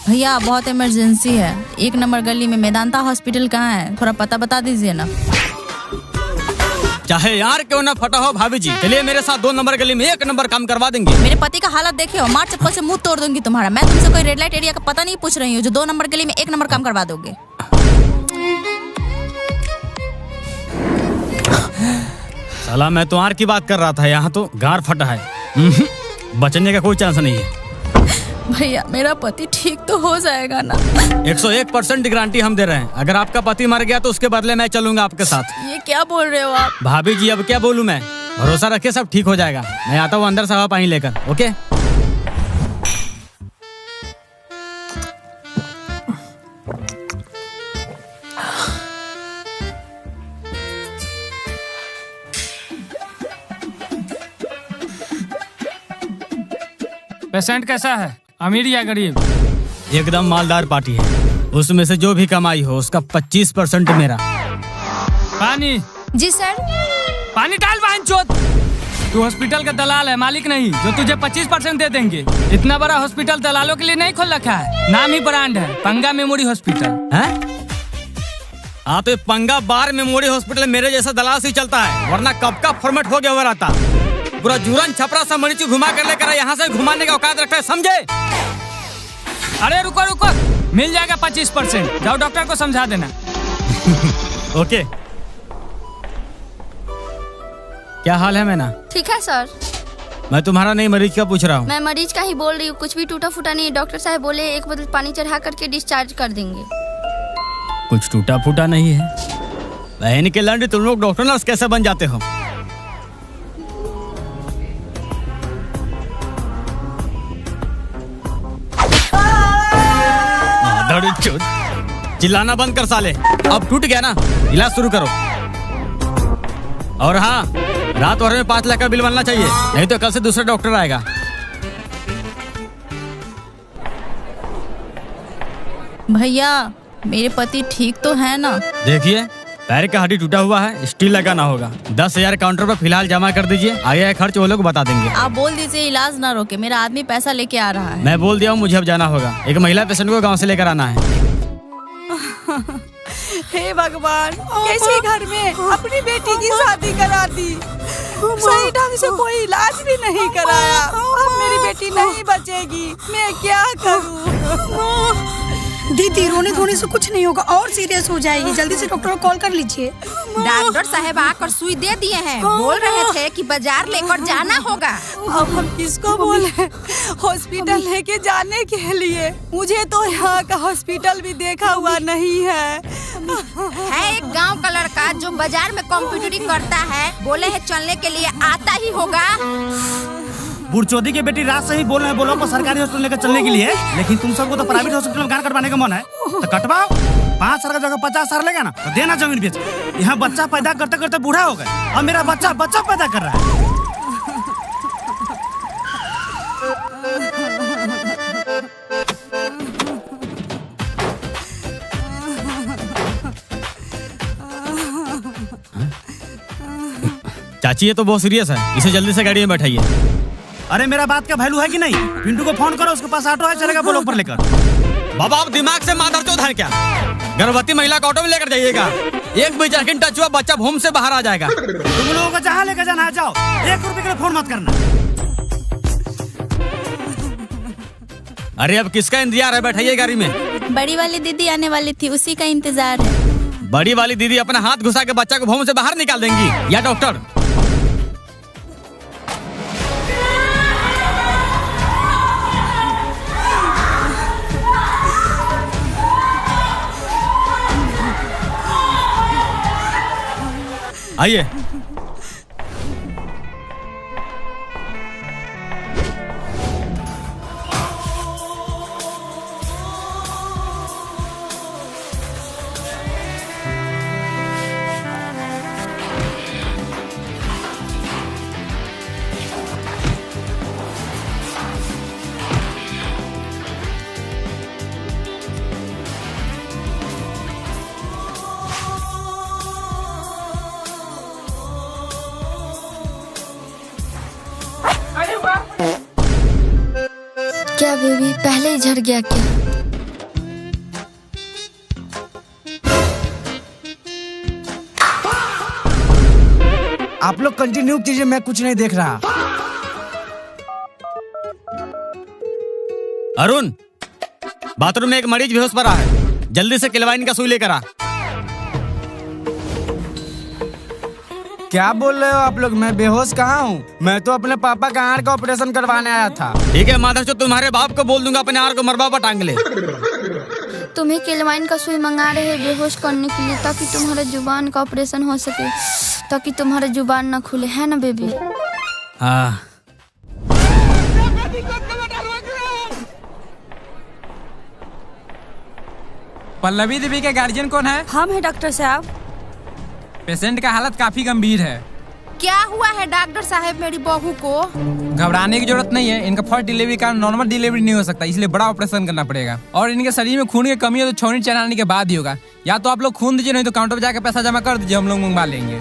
भैया बहुत इमरजेंसी है। 1 नंबर गली में मेदांता हॉस्पिटल कहाँ है, थोड़ा पता बता दीजिए ना। चाहे यार क्यों ना फटा हो भाभी जी, चलिए मेरे साथ 2 नंबर गली में 1 नंबर काम करवा देंगे। मेरे पति का हालत देखे हो, मार चप्पल से मुंह तोड़ दूंगी तुम्हारा। मैं तुमसे कोई रेड लाइट एरिया का पता नहीं पूछ रही हूँ जो 2 नंबर गली में 1 नंबर काम करवा दोगे। साला मैं तो आर की बात कर रहा था, यहाँ तो गार फटा है। बचने का कोई चांस नहीं है। भैया मेरा पति ठीक तो हो जाएगा ना? 101% गारंटी हम दे रहे हैं। अगर आपका पति मर गया तो उसके बदले मैं चलूंगा आपके साथ। ये क्या बोल रहे हो आप? भाभी जी अब क्या बोलूं मैं, भरोसा रखिए सब ठीक हो जाएगा। मैं आता हूँ अंदर से हवा पानी लेकर। ओके पेशेंट कैसा है, अमीर या गरीब? एकदम मालदार पार्टी है, उसमें से जो भी कमाई हो उसका 25% मेरा। पानी। जी सर। पानी डाल बांचोद। तू हॉस्पिटल का दलाल है, मालिक नहीं, जो तुझे 25% दे देंगे। इतना बड़ा हॉस्पिटल दलालों के लिए नहीं खोल रखा है, नाम ही ब्रांड है, पंगा मेमोरी हॉस्पिटल है। हाँ तो पंगा बार मेमोरी हॉस्पिटल मेरे जैसा दलाल से चलता है, वरना कब का फॉर्मेट हो गया हुआ रहता। पूरा जुरन छपरा सब मरीज घुमा कर लेकर यहाँ से घुमाने का औकात रखता है, समझे? अरे रुको रुको, मिल जाएगा 25%। जाओ डॉक्टर को समझा देना। ओके। क्या हाल है मैना? ठीक है सर। मैं तुम्हारा नहीं मरीज का पूछ रहा हूँ। मैं मरीज का ही बोल रही हूँ, कुछ भी टूटा फूटा नहीं। डॉक्टर साहब बोले 1 बोतल पानी चढ़ा करके डिस्चार्ज कर देंगे। कुछ टूटा फूटा नहीं है? बहन के लंड, तुम लोग डॉक्टर नर्स कैसे बन जाते हो? चिल्लाना बंद कर साले, अब टूट गया ना, इलाज शुरू करो। और हाँ, रात भर में 5 लाख का बिल बनना चाहिए, नहीं तो कल से दूसरा डॉक्टर आएगा। भैया मेरे पति ठीक तो है ना? देखिए पैर का हड्डी टूटा हुआ है, स्टील लगाना होगा। 10,000 काउंटर पर फिलहाल जमा कर दीजिए, आगे का खर्च वो लोग बता देंगे। आप बोल दीजिए इलाज ना रोके, मेरा आदमी पैसा लेके आ रहा है। मैं बोल दिया हूँ, मुझे अब जाना होगा। एक महिला पेशेंट को गांव से लेकर आना है। हे भगवान, कैसे घर में अपनी बेटी की शादी करा दी, सही ढंग से कोई इलाज भी नहीं कराया। अब मेरी बेटी नहीं बचेगी, मैं क्या करूं? दीदी रोने धोने से कुछ नहीं होगा, और सीरियस हो जाएगी। जल्दी से डॉक्टर को कॉल कर लीजिए। डॉक्टर साहब आकर सुई दे दिए हैं, बोल रहे थे कि बाजार लेकर जाना होगा। अब हम किसको बोले हॉस्पिटल लेके जाने के लिए? मुझे तो यहाँ का हॉस्पिटल भी देखा हुआ नहीं है। एक गांव का लड़का जो बाजार में कंप्यूटरी करता है, बोले है चलने के लिए आता ही होगा। बुढ़चोदी के बेटी रात से ही बोल रहे हैं, बोलो को सरकारी हॉस्पिटल लेकर चलने के लिए, लेकिन तुम सबको तो प्राइवेट हॉस्पिटल में गान कटवाने का मन है, तो कटवाओ। 5 साल का जगह 50 साल लेगा ना, तो देना जमीन बेच। यहाँ बच्चा पैदा करते करते बूढ़ा हो गए, और मेरा बच्चा पैदा कर रहा है। चाची ये तो बहुत सीरियस है, इसे जल्दी से गाड़ी में बैठाइए। अरे मेरा बात का वैल्यू है कि नहीं? पिंटू को फोन करो, उसके पास ऑटो है, चलेगा बोलो पर लेकर। बाबा आप दिमाग से मादरचोद है क्या? गर्भवती महिला को ऑटो में लेकर जाइएगा, 1 भी सेकंड टच हुआ बच्चा भूम से बाहर आ जाएगा। तुम लोगों को जहाँ लेकर जाना है जाओ, 1 रुपए के लिए फोन मत करना। अरे अब किसका इंतजार है, बैठाइए गाड़ी में। बड़ी वाली दीदी आने वाली थी, उसी का इंतजार है। बड़ी वाली दीदी अपना हाथ घुसा के बच्चा को भूम से बाहर निकाल देंगी, या डॉक्टर? आइए। क्या बेबी पहले ही झड़ गया क्या? आप लोग कंटिन्यू कीजिए, मैं कुछ नहीं देख रहा। अरुण, बाथरूम में एक मरीज बेहोश पड़ा है, जल्दी से क्लोराइन का सुई लेकर आ। क्या बोल रहे हो आप लोग? मैं बेहोश कहाँ हूँ? मैं तो अपने पापा का आंख का ऑपरेशन करवाने आया था। ठीक है माधव, तुम्हारे बाप को बोल दूंगा अपने आर को मरबा पर टांग ले। तुम्हें केलवाइन का सुई मंगा रहे हैं बेहोश करने के लिए, ताकि तुम्हारे जुबान का ऑपरेशन हो सके, ताकि तुम्हारे जुबान ना खुले, है ना बेबी? हाँ। पल्लवी देवी के गार्जियन कौन है? हम है डॉक्टर साहब। पेशेंट का हालत काफी गंभीर है। क्या हुआ है डॉक्टर साहब मेरी बहू को? घबराने की जरूरत नहीं है, इनका फर्स्ट डिलीवरी का नॉर्मल डिलीवरी नहीं हो सकता, इसलिए बड़ा ऑपरेशन करना पड़ेगा। और इनके शरीर में खून की कमी है तो छौनी चढ़ाने के बाद ही होगा। या तो आप लोग खून दीजिए, नहीं तो काउंटर पे जाकर पैसा जमा कर दीजिए, हम लोग मंगवा लेंगे।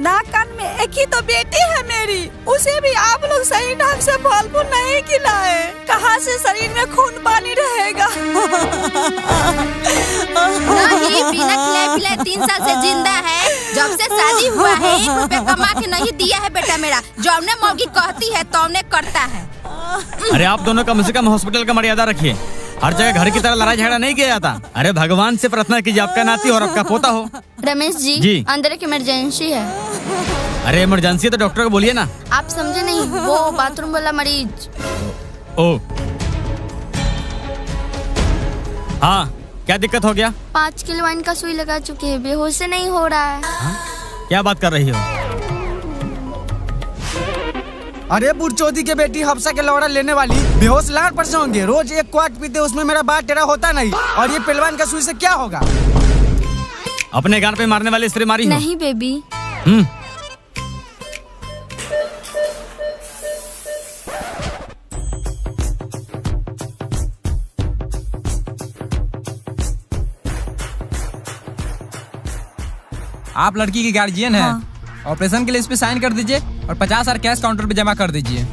नाक कान में एक ही तो बेटी है मेरी, उसे भी आप लोग सही ढंग से फल फूल नहीं खिलाए। कहाँ से शरीर में खून पानी रहेगा? नहीं, बिना खिलाए पिलाए 3 साल से जिंदा है। जब से शादी हुआ है 1 रुपया कमा के नहीं दिया है बेटा मेरा। जो हमने मौगी कहती है तो हमने करता है। अरे आप दोनों कम से कम हॉस्पिटल का मर्यादा रखिए। हर जगह घर की तरह लड़ाई झगड़ा नहीं किया जाता। अरे भगवान से प्रार्थना कीजिए आपका नाती और आपका पोता हो। रमेश जी, अंदर एक इमरजेंसी है। अरे इमरजेंसी है तो डॉक्टर को बोलिए ना। आप समझे नहीं, वो बाथरूम वाला मरीज। ओ हाँ, क्या दिक्कत हो गया? 5 केलवाइन का सुई लगा चुके हैं, बेहोश से नहीं हो रहा है। क्या बात कर रही हो? अरे बुढ़चोदी के बेटी, हफ्सा के लौड़ा लेने वाली, बेहोश लाख % होंगे। रोज 1 क्वार्ट पीते, उसमें मेरा बात टेढ़ा होता नहीं। और ये पेलवान का सुई से क्या होगा? अपने गान पे मारने वाली स्त्री मारी हो? नहीं बेबी। आप लड़की की गार्जियन है। ऑपरेशन के लिए इस पे साइन कर दीजिए और 50,000 कैश काउंटर पे जमा कर दीजिए।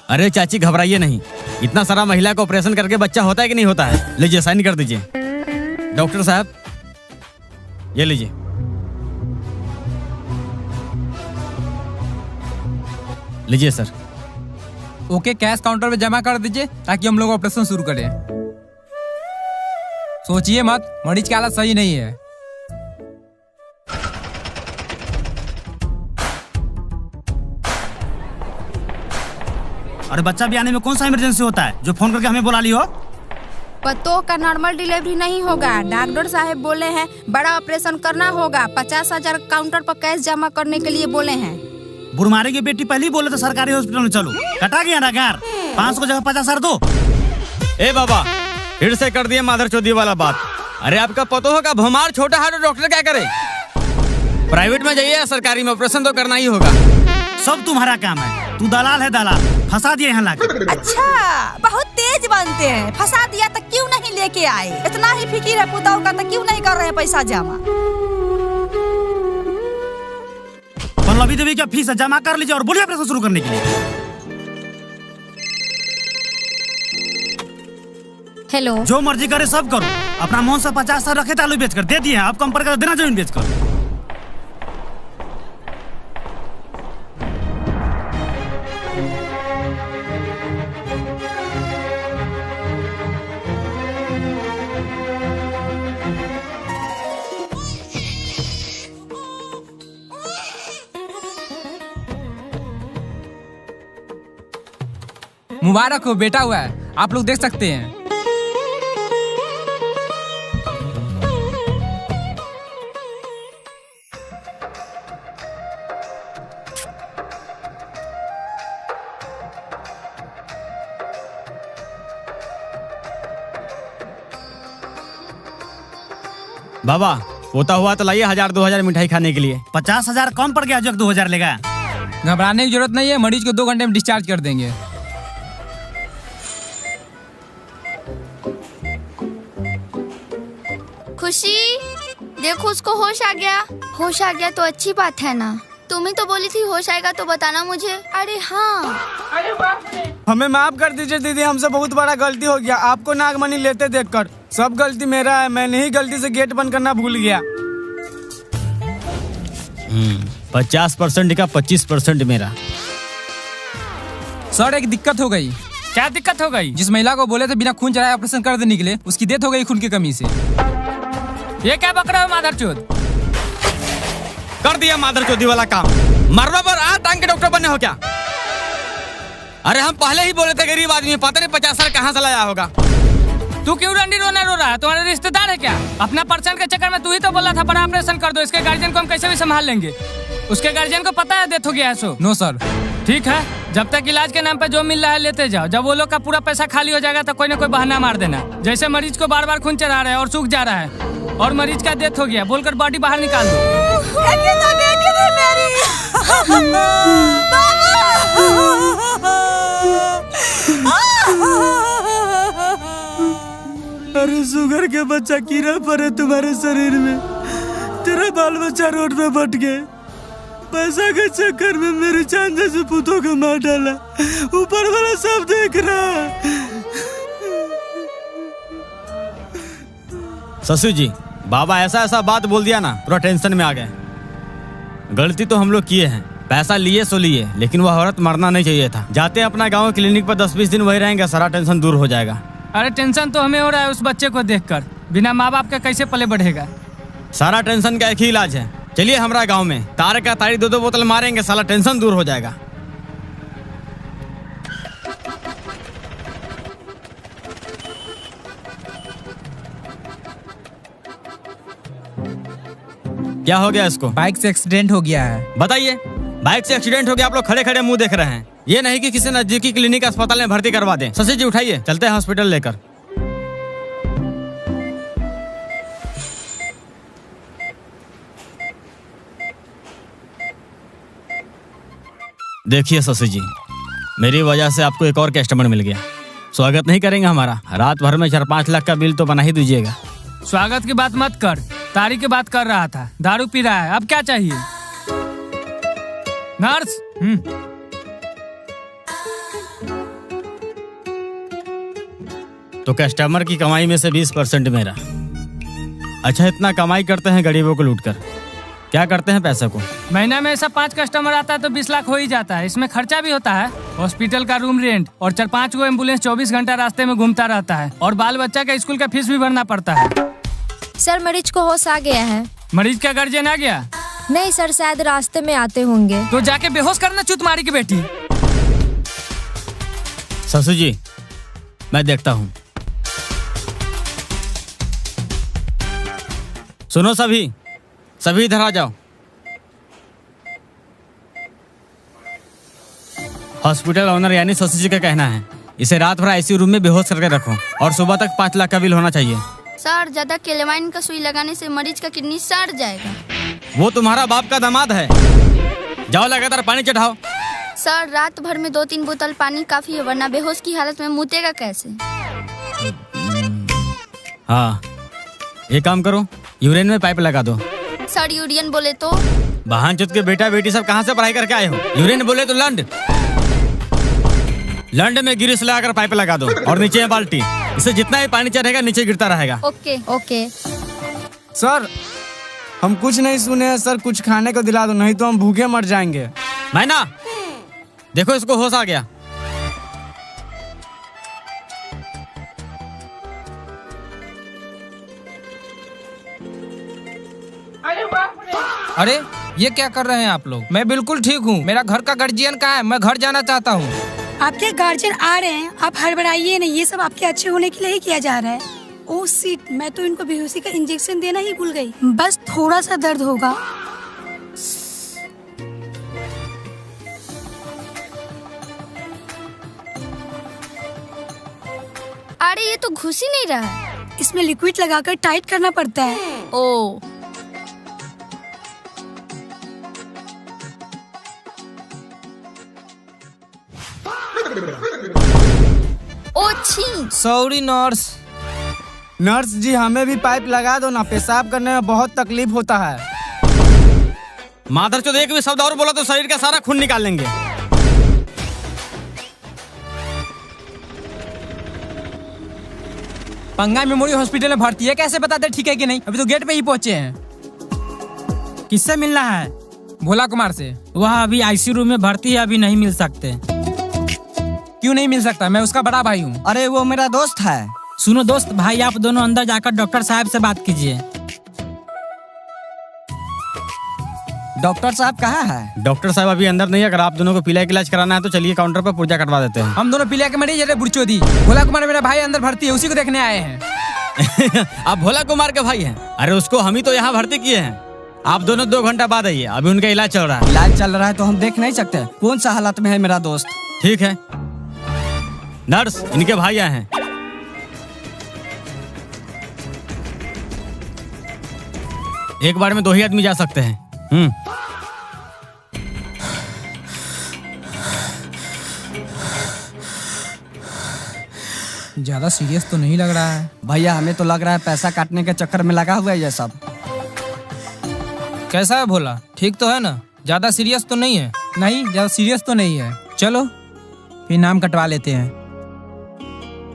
अरे चाची घबराइए नहीं, इतना सारा महिला को ऑपरेशन करके बच्चा होता है कि नहीं होता है? लीजिए साइन कर दीजिए। डॉक्टर साहब ये लीजिए। लीजिए सर। ओके, कैश काउंटर पे जमा कर दीजिए ताकि हम लोग ऑपरेशन शुरू करें। सोचिए मत, मरीज की हालत सही नहीं है। अरे बच्चा भी आने में कौन सा इमरजेंसी होता है जो फोन करके हमें बुला ली हो? पतों का नॉर्मल डिलीवरी नहीं होगा। डॉक्टर साहब बोले हैं बड़ा ऑपरेशन करना होगा। 50,000 काउंटर पर कैश जमा करने के लिए बोले हैं। बुरमारे की बेटी पहले ही बोले तो सरकारी हॉस्पिटल में चलो, कटा गया ना गार। 500 की जगह 50,000 दो। ए बाबा, फिर से कर दिए माधर चौधरी वाला बात। अरे आपका पतो होगा भुमार छोटा है तो डॉक्टर क्या करे? प्राइवेट में जाइए या सरकारी में, ऑपरेशन तो करना ही होगा। सब तुम्हारा काम है, तू दलाल है दलाल, फंसा दिए यहाँ लाके। अच्छा, बहुत तेज बनते हैं। फंसा दिया तो क्यों नहीं लेके आए? इतना ही फिकिर है पुताऊ का तो क्यों नहीं कर रहे हैं पैसा जमा? पल्लवी देवी का फीस जमा कर लीजिए और बोलिए ऑपरेशन शुरू करने के लिए। हेलो, जो मर्जी करे सब करो। अपना मन से 50,000 रखे थे, आलू बेच कर दे दिए। आप कम कर देना जमीन बेच कर। मुबारक हो, बेटा हुआ है, आप लोग देख सकते हैं। बाबा पोता हुआ तो लाइए 1,000-2,000 मिठाई खाने के लिए। 50,000 कम पड़ गया, जो 2,000 लेगा। घबराने की जरूरत नहीं है, मरीज को 2 घंटे में डिस्चार्ज कर देंगे। खुशी देखो, उसको होश आ गया। होश आ गया तो अच्छी बात है ना। तुम ही तो बोली थी होश आएगा तो बताना मुझे। अरे हाँ, अरे बाप रे। हमें माफ कर दीजिए दीदी, हमसे बहुत बड़ा गलती हो गया आपको नागमणि लेते देखकर। सब गलती मेरा है, मैंने ही गलती से गेट बंद करना भूल गया। 50% का 25% मेरा। सर एक दिक्कत हो गई। क्या दिक्कत हो गई? जिस महिला को बोले थे बिना खून चढ़ाए ऑपरेशन कर देने के लिए, उसकी डेथ हो गई खून की कमी से। ये क्या बक रहे हो माधरचोद? कर दिया माधरचोदी वाला काम। मरवा पर आ टांग के डॉक्टर बनने हो क्या? अरे हम पहले ही बोले थे गरीब आदमी, पता नहीं 50 साल कहाँ से लाया होगा। तू क्यों रंडी रोना रो रहा है? तुम्हारे रिश्तेदार है क्या? अपना परसेंट के चक्कर में तू ही तो बोला था बड़ा ऑपरेशन कर दो, इसके गार्जियन को हम कैसे भी संभाल लेंगे। उसके गार्जियन को पता है डेथ हो गया है सो? No sir. ठीक है, जब तक इलाज के नाम पे जो मिल रहा है लेते जाओ। जब वो लोग का पूरा पैसा खाली हो जाएगा तो कोई ना कोई बहाना मार देना। जैसे मरीज को बार बार खून चढ़ा रहे हैं और सूख जा रहा है और मरीज का डेथ हो गया बोलकर बॉडी बाहर निकाल दो। अरे शुगर के बच्चा कीड़ा पड़े तुम्हारे शरीर में, तेरा बाल बच्चा रोड पे बट गए। पैसा के चक्कर में मेरी चांद जैसे पुतों को मार डाला। ऊपर वाला सब देख रहा है। ससुर जी, बाबा ऐसा बात बोल दिया ना, पूरा टेंशन में आ गए। गलती तो हम लोग किए हैं, पैसा लिए सो लिए, लेकिन वह औरत मरना नहीं चाहिए था। जाते हैं अपना गांव क्लिनिक पर 10-20 दिन वही रहेंगे, सारा टेंशन दूर हो जाएगा। अरे टेंशन तो हमें हो रहा है उस बच्चे को देखकर, बिना माँ बाप का कैसे पले बढ़ेगा। सारा टेंशन का एक ही इलाज है, चलिए हमारा गांव में तार का तारी 2-2 बोतल मारेंगे, सारा टेंशन दूर हो जाएगा। क्या हो गया इसको? बाइक से एक्सीडेंट हो गया है। बताइए, बाइक से एक्सीडेंट हो गया, आप लोग खड़े खड़े मुंह देख रहे हैं। ये नहीं कि किसी नजदीकी क्लिनिक अस्पताल में भर्ती करवा दें। शशि जी उठाइए, चलते हैं हॉस्पिटल लेकर। देखिए शशि जी, मेरी वजह से आपको एक और कस्टमर मिल गया। स्वागत नहीं करेंगे हमारा? रात भर में 4-5 लाख का बिल तो बना ही दीजिएगा। स्वागत की बात मत कर, तारी की बात कर रहा था। दारू पी रहा है, अब क्या चाहिए? नर्स। तो कस्टमर की कमाई में से 20% मेरा। अच्छा, इतना कमाई करते हैं गरीबों को लूटकर, क्या करते हैं पैसे को? महीना में ऐसा 5 कस्टमर आता है तो 20 लाख हो ही जाता है। इसमें खर्चा भी होता है, हॉस्पिटल का रूम रेंट और 4-5 गो एम्बुलेंस 24 घंटा रास्ते में घूमता रहता है, और बाल बच्चा का स्कूल का फीस भी भरना पड़ता है। सर मरीज को होश आ गया है। मरीज का गार्जियन आ गया? नहीं सर, शायद रास्ते में आते होंगे। तो जाके बेहोश करना चुतमारी की बेटी। ससुर जी, मैं देखता हूँ। सुनो सभी इधर आ जाओ। हॉस्पिटल ओनर यानी शशि जी का कहना है इसे रात भर आईसीयू रूम में बेहोश करके रखो और सुबह तक 5 लाख का बिल होना चाहिए। सर, ज्यादा केलेवाइन का सुई लगाने से मरीज का किडनी सड़ जाएगा। वो तुम्हारा बाप का दामाद है। जाओ लगातार पानी चढ़ाओ। सर, रात भर में 2-3 बोतल पानी काफी है, वरना बेहोश की हालत में मुतेगा कैसे? हाँ, ये काम करो, यूरिन में पाइप लगा दो। सर, यूरियन बोले तो? बहनचोद के बेटा बेटी सब कहाँ से पढ़ाई करके आए हो? यूरिन बोले तो लंड में गिरिस लगाकर पाइप लगा दो और नीचे है बाल्टी। इससे जितना ही पानी चढ़ेगा नीचे गिरता रहेगा। ओके। सर, हम कुछ नहीं सुने हैं सर, कुछ खाने को दिला दो, नहीं तो हम भूखे मर जाएंगे। मैना, देखो इसको होश आ गया। अरे ये क्या कर रहे हैं आप लोग? मैं बिल्कुल ठीक हूँ। मेरा घर का गार्जियन कहाँ है? मैं घर जाना चाहता हूँ। आपके गार्जियन आ रहे हैं, आप हड़बड़ाइए नहीं, ये सब आपके अच्छे होने के लिए ही किया जा रहा है। ओह शिट, मैं तो इनको बेहोशी का इंजेक्शन देना ही भूल गई। बस थोड़ा सा दर्द होगा। अरे ये तो घुस ही नहीं रहा है। इसमें लिक्विड लगाकर टाइट करना पड़ता है। ओ छी। Sorry nurse. नर्स जी, हमें भी पाइप लगा दो ना, पेशाब करने में बहुत तकलीफ होता है। माधरचोद, एक भी शब्द और बोला तो शरीर का सारा खून निकाल लेंगे। पंगा मेमोरियल हॉस्पिटल में भर्ती है, कैसे बताते ठीक है कि नहीं? अभी तो गेट पे ही पहुंचे हैं। किससे मिलना है? भोला कुमार से। वह अभी आईसीयू रूम में भर्ती है, अभी नहीं मिल सकते। क्यों नहीं मिल सकता? मैं उसका बड़ा भाई हूँ। अरे वो मेरा दोस्त है। सुनो दोस्त भाई, आप दोनों अंदर जाकर डॉक्टर साहब से बात कीजिए। डॉक्टर साहब कहाँ है? डॉक्टर साहब अभी अंदर नहीं है। अगर आप दोनों को पीलिया का इलाज कराना है तो चलिए काउंटर पर पुर्जा कटवा देते हैं। हम दोनों पीलिया के मरीज है बुरचोदी। भोला कुमार मेरा भाई अंदर भर्ती है, उसी को देखने आए हैं। आप भोला कुमार के भाई हैं? अरे उसको हम ही तो यहाँ भर्ती किए हैं। आप दोनों 2 घंटा बाद आइए, अभी उनका इलाज चल रहा है। इलाज चल रहा है तो हम देख नहीं सकते कौन सा हालत में है मेरा दोस्त। ठीक है नर्स, इनके भाई आए हैं। एक बार में 2 ही आदमी जा सकते हैं। ज्यादा सीरियस तो नहीं लग रहा है भैया, हमें तो लग रहा है पैसा काटने के चक्कर में लगा हुआ है ये सब। कैसा है भोला? ठीक तो है ना? ज्यादा सीरियस तो नहीं है? नहीं, ज्यादा सीरियस तो नहीं है। चलो फिर नाम कटवा लेते हैं।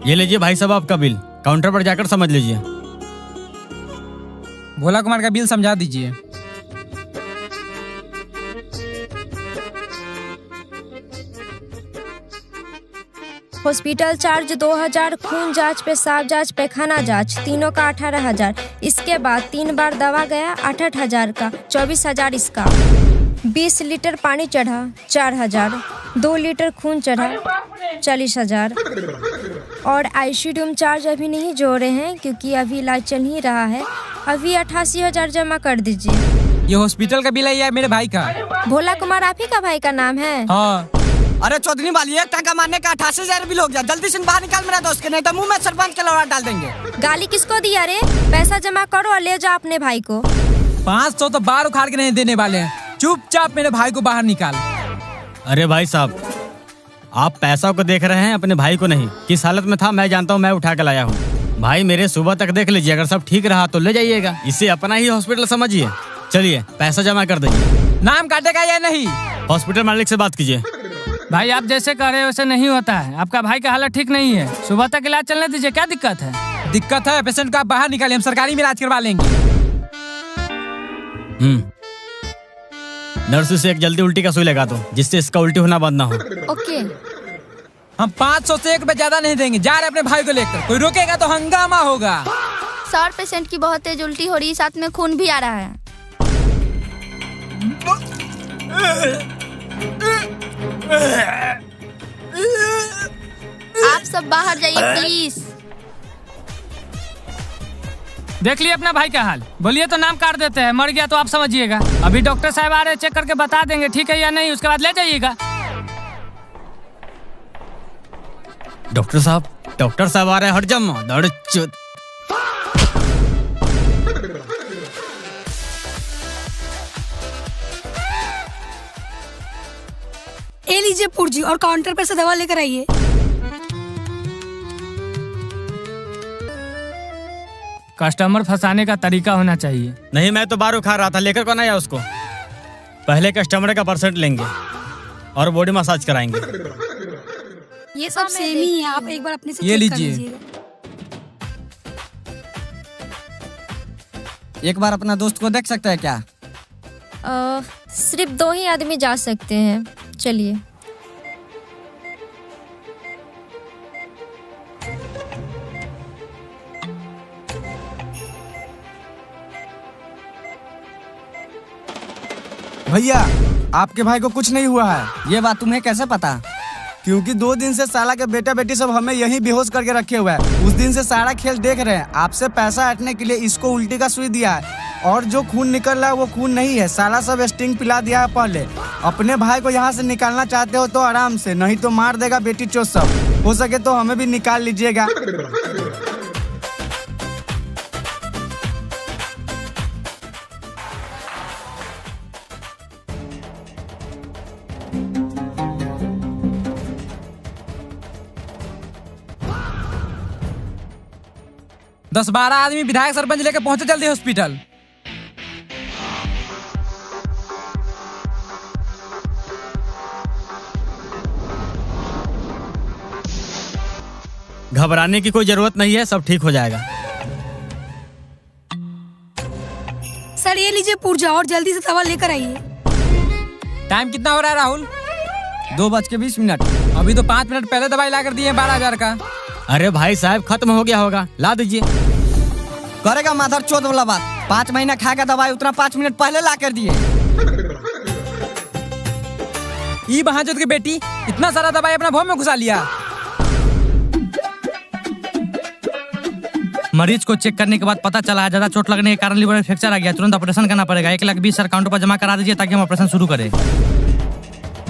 ये लीजिए भाई साहब आपका बिल, काउंटर पर जाकर समझ लीजिए। भोला कुमार का बिल समझा दीजिए। हॉस्पिटल चार्ज 2000, खून जांच, पेशाब जांच, पैखाना जांच, तीनों का 18,000। इसके बाद 3 बार दवा गया 8,000 का, 24,000 इसका। 20 लीटर पानी चढ़ा 4,000। 2 लीटर खून चढ़ा 40,000। और आईसीयू रूम चार्ज अभी नहीं जोड़े हैं क्योंकि अभी इलाज चल ही रहा है। अभी 88,000 जमा कर दीजिए। ये हॉस्पिटल का बिल है या मेरे भाई का? भोला कुमार आप ही का भाई का नाम है? हाँ। अरे चौधरी वाली, एक टंका मारने का 88,000 बिल हो गया। जल्दी से बाहर निकाल मेरा दोस्त के, नहीं तो मुंह में सरपंच के लौड़ा डाल देंगे। गाली किसको दिया रे? पैसा जमा करो और ले जाओ अपने भाई को। 500 तो बार उखाड़ के नहीं देने वाले हैं। चुपचाप मेरे भाई को बाहर निकाल। अरे भाई साहब, आप पैसा को देख रहे हैं, अपने भाई को नहीं। किस हालत में था मैं जानता हूँ, मैं उठा के लाया हूँ। भाई मेरे सुबह तक देख लीजिए, अगर सब ठीक रहा तो ले जाइएगा। इसे अपना ही हॉस्पिटल समझिए। चलिए पैसा जमा कर दीजिए। नाम काटेगा या नहीं? हॉस्पिटल मालिक से बात कीजिए। भाई आप जैसे कह रहे हो वैसे नहीं होता है। आपका भाई का हालत ठीक नहीं है, सुबह तक इलाज चलने दीजिए। क्या दिक्कत है? दिक्कत है, पेशेंट को आप बाहर निकालिए, हम सरकारी में इलाज करवा लेंगे। नर्स से एक जल्दी उल्टी का सुई लगा दो, जिससे इसका उल्टी होना बंद ना हो। ओके। हम 500 से 1 रुपए ज्यादा नहीं देंगे। जा रहे अपने भाई को लेकर, कोई रोकेगा तो हंगामा होगा। सर, पेशेंट की बहुत तेज उल्टी हो रही है, साथ में खून भी आ रहा है। आप सब बाहर जाइए प्लीज। देख लिए अपना भाई का हाल। बोलिए तो नाम काट देते हैं, मर गया तो आप समझिएगा। अभी डॉक्टर साहब आ रहे हैं, चेक करके बता देंगे ठीक है या नहीं, उसके बाद ले जाइएगा। डॉक्टर साहब आ रहे हैं, हट जाओ दौड़ चुत। ए लीजिए पुर्जी और काउंटर पर से दवा लेकर आइए। कस्टमर फंसाने का तरीका होना चाहिए। नहीं, मैं तो बार उखाड़ रहा था, लेकर कौन आया उसको? पहले कस्टमर का % लेंगे और बॉडी मसाज कराएंगे। ये सब सेम ही है, आप एक बार अपने से ये चेक कर लीजिए। लीजिएगा। एक बार अपना दोस्त को देख सकते हैं क्या? सिर्फ 2 ही आदमी जा सकते हैं, चलिए। भैया, आपके भाई को कुछ नहीं हुआ है। ये बात तुम्हें कैसे पता? क्योंकि 2 दिन से साला के बेटा बेटी सब हमें यहीं बेहोश करके रखे हुए हैं। उस दिन से सारा खेल देख रहे हैं। आपसे पैसा हटने के लिए इसको उल्टी का सुई दिया है, और जो खून निकल रहा है वो खून नहीं है। साला सब स्टिंग पिला दिया है पहले। अपने भाई को यहाँ से निकालना चाहते हो तो आराम से, नहीं तो मार देगा बेटी चोट सब। हो सके तो हमें भी निकाल लीजिएगा। दस 12 आदमी विधायक सरपंच लेकर पहुंचे जल्दी हॉस्पिटल। घबराने की कोई जरूरत नहीं है, सब ठीक हो जाएगा। सर ये लीजिए पुर्जा और जल्दी से दवा लेकर आइए। टाइम कितना हो रहा है राहुल? 2:20। अभी तो 5 मिनट पहले दवाई ला कर दिए 12,000 का। अरे भाई साहब खत्म हो गया होगा, ला दीजिए। करेगा माधर चोद वाला बात। 5 महीना खा का दवाई उतना 5 मिनट पहले ला कर दिए। ई बहाचोद की बेटी इतना सारा दवाई अपना भोम में घुसा लिया। मरीज को चेक करने के बाद पता चला है ज्यादा चोट लगने के कारण लीवर में फ्रैक्चर आ गया, तुरंत ऑपरेशन करना पड़ेगा। 1,20,000 अकाउंट पर जमा करा दीजिए ताकि हम ऑपरेशन शुरू करें।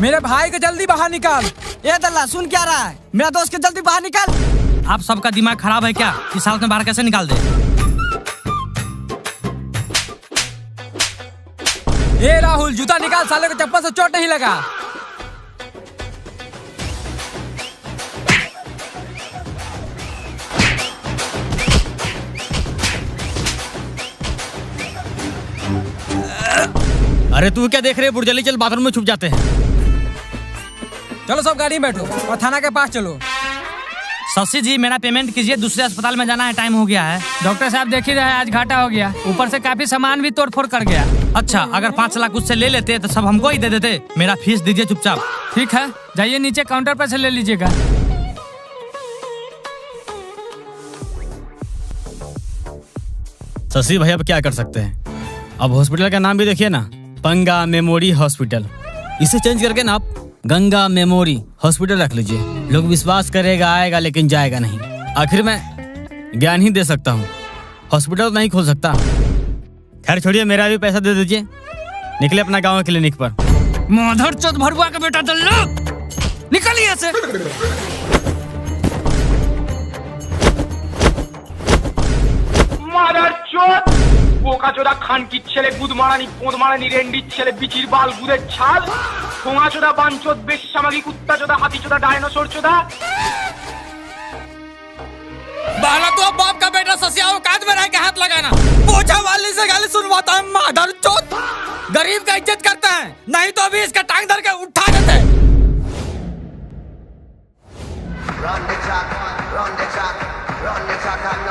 मेरे भाई को जल्दी बाहर निकाल। ए दल्ला सुन क्या रहा है? मेरा दोस्त को जल्दी बाहर निकाल। आप सबका दिमाग खराब है क्या? इस हालत में बाहर कैसे निकाल दे? ए राहुल जूता निकाल, साले को चप्पल से चोट नहीं लगा। अरे तू क्या देख रहे? बुर्जली चल बाथरूम में छुप जाते हैं। चलो सब गाड़ी में बैठो और थाना के पास चलो। शशि जी मेरा पेमेंट कीजिए, दूसरे अस्पताल में जाना है, टाइम हो गया है। डॉक्टर साहब देख ही रहे हैं, आज घाटा हो गया, ऊपर से काफी सामान भी तोड़ फोड़ कर गया। अच्छा अगर 5 लाख उससे ले लेते तो सब हमको ही दे देते। मेरा फीस दीजिए चुपचाप। ठीक है जाइए नीचे काउंटर पर से ले लीजिएगा। शशि भाई अब क्या कर सकते हैं? अब हॉस्पिटल का नाम भी देखिए ना, पंगा मेमोरी हॉस्पिटल। इसे चेंज करके ना आप गंगा मेमोरी हॉस्पिटल रख लीजिए। लोग विश्वास करेगा आएगा लेकिन जाएगा नहीं। आखिर मैं ज्ञान ही दे सकता हूँ, हॉस्पिटल नहीं खोल सकता। खैर छोड़िए, मेरा भी पैसा दे दीजिए, निकले अपना गाँव क्लिनिक पर। माधर चौथ भरुआ का बेटा दल्ला, निकलिए ऐसे। মাদার চোদ বোকাচোদা খানকির ছেলে গুদমারানি পোদমারানি রেন্ডির ছেলে বিচির বাল গুদের ছাল ফোঙাচোদা বাঞ্চোদ বেশসামাগী কুত্তাচোদা হাতিচোদা ডায়নোসর চোদা। बाला तो अब बाप का बेटा ससिया औकात में रह के हाथ लगाना। पोछा वाली से गाली सुनवाता है माधर चोद। गरीब का इज्जत करता है, नहीं तो अभी इसका टांग धर के उठा देते। Run the track, run the track, run the track and